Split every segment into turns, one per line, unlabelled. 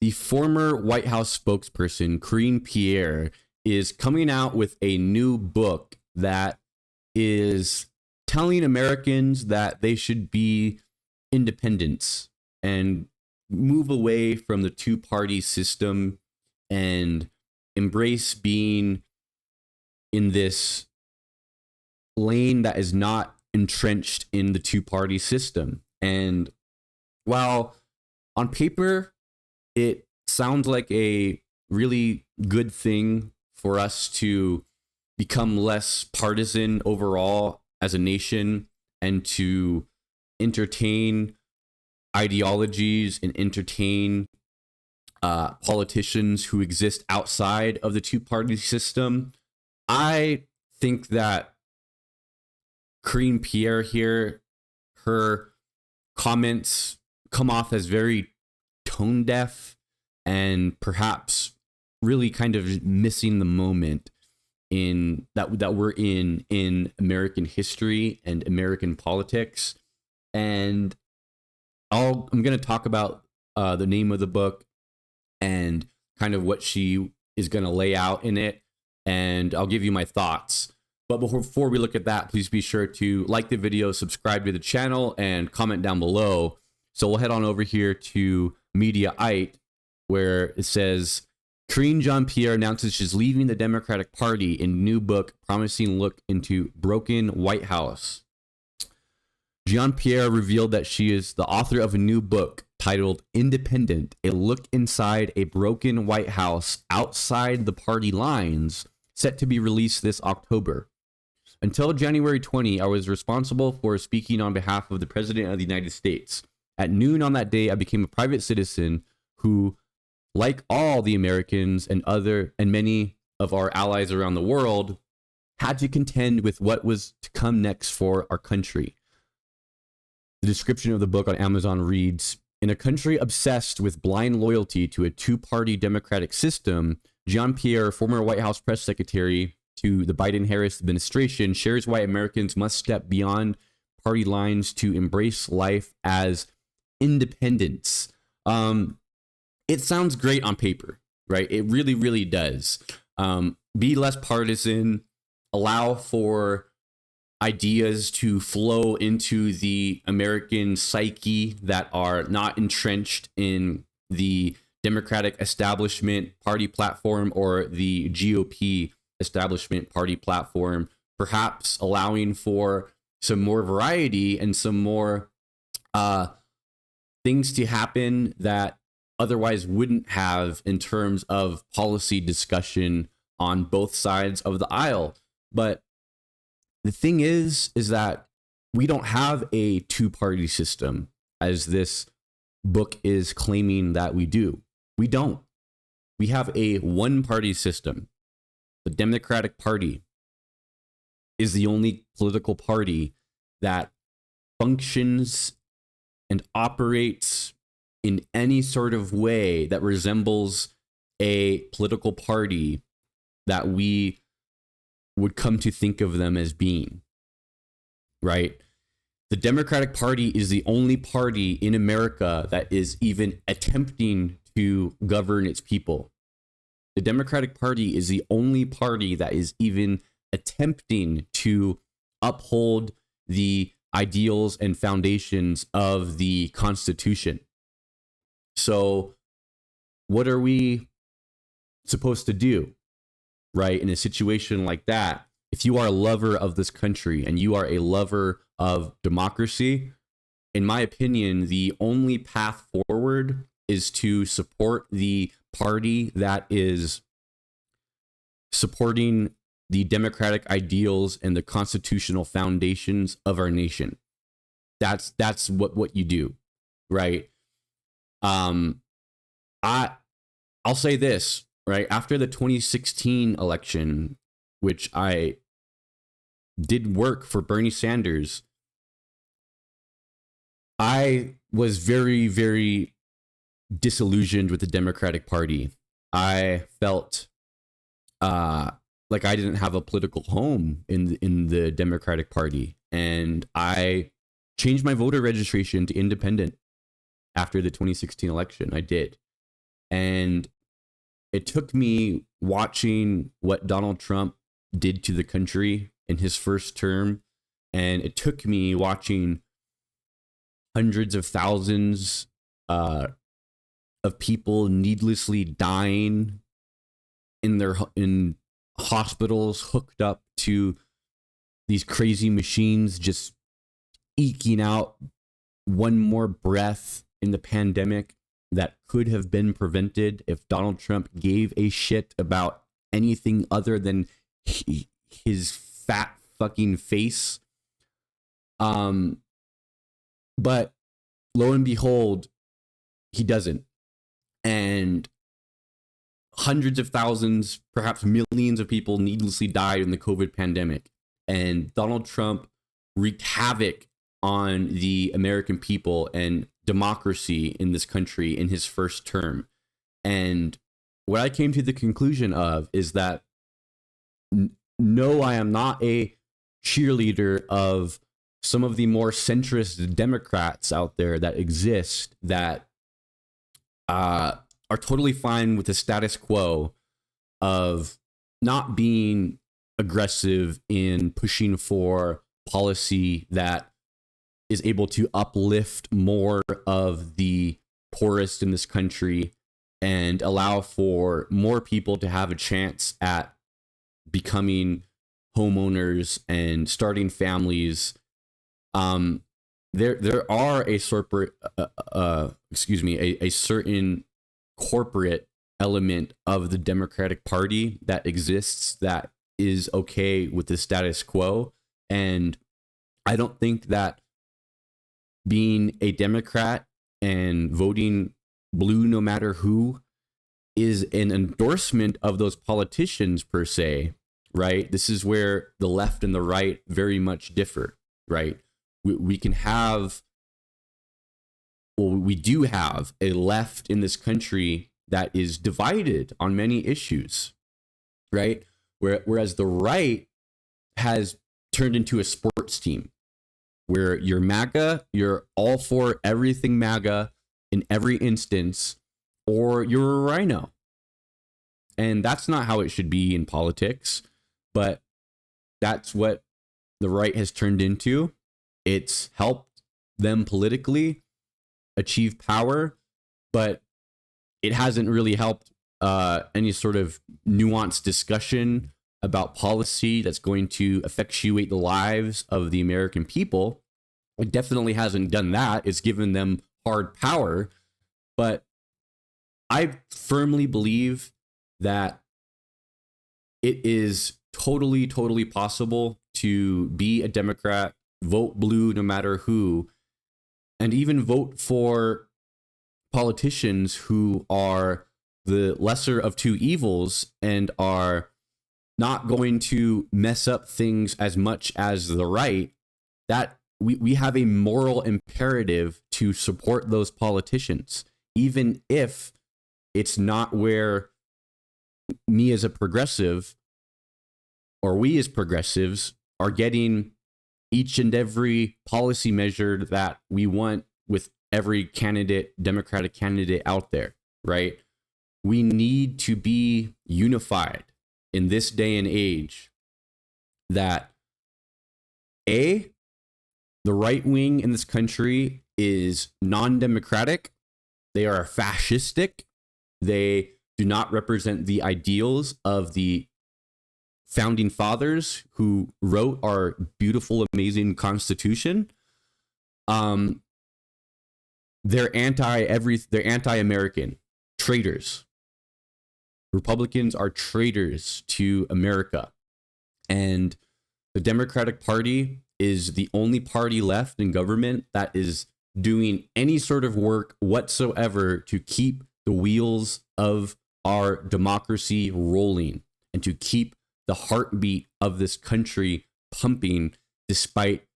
the former White House spokesperson, Karine Pierre, is coming out with a new book that is telling Americans that they should be independents and move away from the two-party system and embrace being in this lane that is not entrenched in the two-party system. And while on paper it sounds like a really good thing for us to become less partisan overall as a nation and to entertain ideologies and entertain politicians who exist outside of the two-party system, I think that Karine Pierre here, her comments come off as very tone deaf and perhaps really kind of missing the moment in that we're in American history and American politics. And I'm going to talk about the name of the book and kind of what she is going to lay out in it, and I'll give you my thoughts. But before we look at that, please be sure to like the video, subscribe to the channel, and comment down below. So we'll head on over here to Mediaite, where it says, Karine Jean-Pierre announces she's leaving the Democratic Party in new book, promising look into broken White House. Jean-Pierre revealed that she is the author of a new book titled Independent, a look inside a broken White House outside the party lines, set to be released this October. Until January 20, I was responsible for speaking on behalf of the President of the United States. At noon on that day, I became a private citizen who, like all the Americans and many of our allies around the world, had to contend with what was to come next for our country. The description of the book on Amazon reads, in a country obsessed with blind loyalty to a two-party democratic system, Jean-Pierre, former White House press secretary to the Biden-Harris administration, shares why Americans must step beyond party lines to embrace life as independents. It sounds great on paper, right? It really, really does. Be less partisan, allow for ideas to flow into the American psyche that are not entrenched in the Democratic establishment party platform or the GOP establishment party platform, perhaps allowing for some more variety and some more things to happen that otherwise wouldn't have in terms of policy discussion on both sides of the aisle. But the thing is that we don't have a two-party system as this book is claiming that we do. We don't. We have a one-party system. The Democratic Party is the only political party that functions and operates in any sort of way that resembles a political party that we would come to think of them as being, right? The Democratic Party is the only party in America that is even attempting to govern its people. The Democratic Party is the only party that is even attempting to uphold the ideals and foundations of the Constitution. So what are we supposed to do, right? In a situation like that, if you are a lover of this country and you are a lover of democracy, in my opinion, the only path forward is to support the party that is supporting the democratic ideals and the constitutional foundations of our nation. That's what you do, right? I'll say this, right? After the 2016 election, which I did work for Bernie Sanders, I was very, very disillusioned with the Democratic Party. I felt like I didn't have a political home in the Democratic Party, and I changed my voter registration to independent after the 2016 election. I did. And it took me watching what Donald Trump did to the country in his first term. And it took me watching hundreds of thousands of people needlessly dying in hospitals hooked up to these crazy machines, just eking out one more breath in the pandemic that could have been prevented if Donald Trump gave a shit about anything other than his fat fucking face. But lo and behold, he doesn't. And hundreds of thousands, perhaps millions of people needlessly died in the COVID pandemic. And Donald Trump wreaked havoc on the American people and democracy in this country in his first term. And what I came to the conclusion of is that no, I am not a cheerleader of some of the more centrist Democrats out there that exist that are totally fine with the status quo of not being aggressive in pushing for policy that is able to uplift more of the poorest in this country and allow for more people to have a chance at becoming homeowners and starting families. There are a certain corporate element of the Democratic Party that exists that is okay with the status quo. And I don't think that being a Democrat and voting blue no matter who is an endorsement of those politicians per se, right? This is where the left and the right very much differ, right? We can have, well, we do have a left in this country that is divided on many issues, right? Whereas the right has turned into a sports team where you're MAGA, you're all for everything MAGA in every instance, or you're a rhino. And that's not how it should be in politics, but that's what the right has turned into. It's helped them politically achieve power, but it hasn't really helped any sort of nuanced discussion about policy that's going to effectuate the lives of the American people. It definitely hasn't done that. It's given them hard power. But I firmly believe that it is totally, totally possible to be a Democrat, vote blue no matter who, and even vote for politicians who are the lesser of two evils and are not going to mess up things as much as the right. That we have a moral imperative to support those politicians, even if it's not where me as a progressive or we as progressives are getting each and every policy measure that we want with every candidate, Democratic candidate out there, right? We need to be unified in this day and age that the right wing in this country is non-democratic. They are fascistic. They do not represent the ideals of the founding fathers who wrote our beautiful, amazing Constitution. They're anti-American, traitors. Republicans are traitors to America. And the Democratic Party is the only party left in government that is doing any sort of work whatsoever to keep the wheels of our democracy rolling and to keep the heartbeat of this country pumping, despite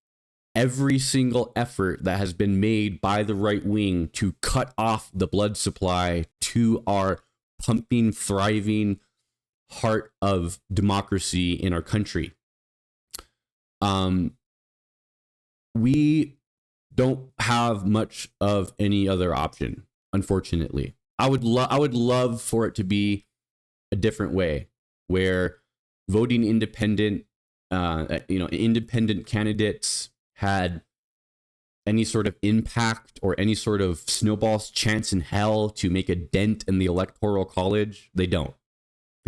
every single effort that has been made by the right wing to cut off the blood supply to our pumping, thriving heart of democracy in our country. We don't have much of any other option, unfortunately. I would love for it to be a different way, where voting independent, independent candidates had any sort of impact or any sort of snowball's chance in hell to make a dent in the electoral college. They don't.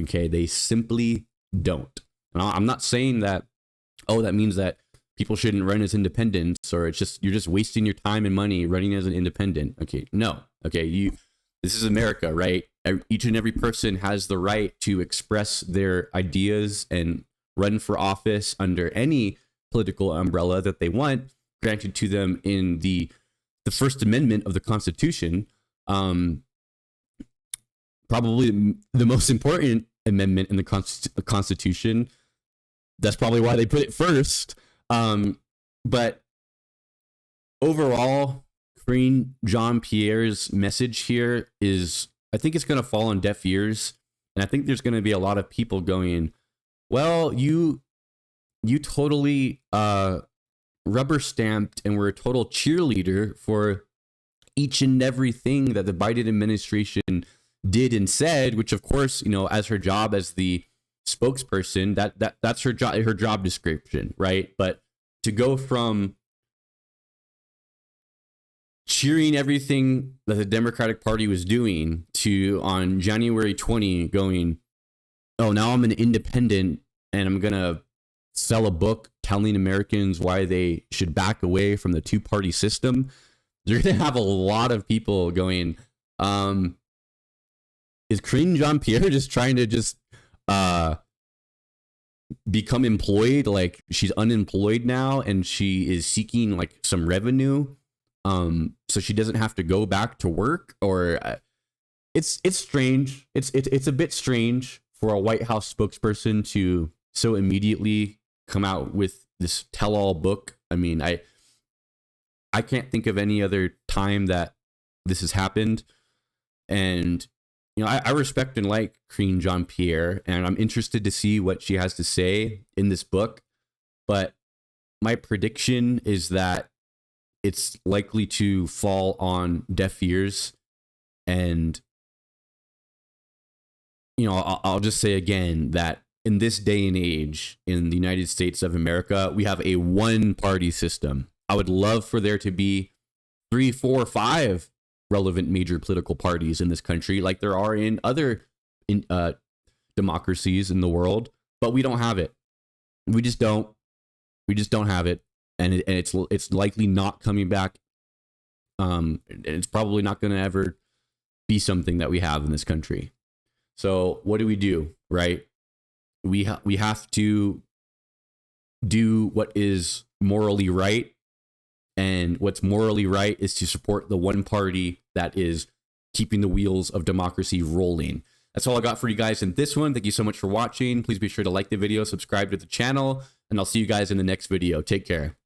Okay, they simply don't. And I'm not saying that, oh, that means that people shouldn't run as independents, or it's just, you're just wasting your time and money running as an independent. Okay, no. Okay, this is America, right? Each and every person has the right to express their ideas and run for office under any political umbrella that they want, granted to them in the First Amendment of the Constitution. Probably the most important amendment in the Constitution. That's probably why they put it first. But overall, Karine Jean-Pierre's message here is, I think it's going to fall on deaf ears. And I think there's going to be a lot of people going, well, you totally rubber stamped and were a total cheerleader for each and everything that the Biden administration did and said, which of course, as her job as the spokesperson, that's her job description, right? But to go from cheering everything that the Democratic Party was doing to on January 20 going, oh, now I'm an independent and I'm gonna sell a book telling Americans why they should back away from the two-party system, you're gonna have a lot of people going, is Karine Jean-Pierre just trying to become employed? Like, she's unemployed now and she is seeking like some revenue, so she doesn't have to go back to work? Or it's strange. It's a bit strange for a White House spokesperson to so immediately come out with this tell-all book. I mean, I can't think of any other time that this has happened. And I respect and like Karine Jean-Pierre, and I'm interested to see what she has to say in this book. But my prediction is that it's likely to fall on deaf ears. And, I'll just say again that in this day and age in the United States of America, we have a one-party system. I would love for there to be 3, 4, 5 relevant major political parties in this country, like there are in other democracies in the world, but we don't have it. We just don't have it, and it's likely not coming back. It's probably not going to ever be something that we have in this country. So what do? Right? We have to do what is morally right. And what's morally right is to support the one party that is keeping the wheels of democracy rolling. That's all I got for you guys in this one. Thank you so much for watching. Please be sure to like the video, subscribe to the channel, and I'll see you guys in the next video. Take care.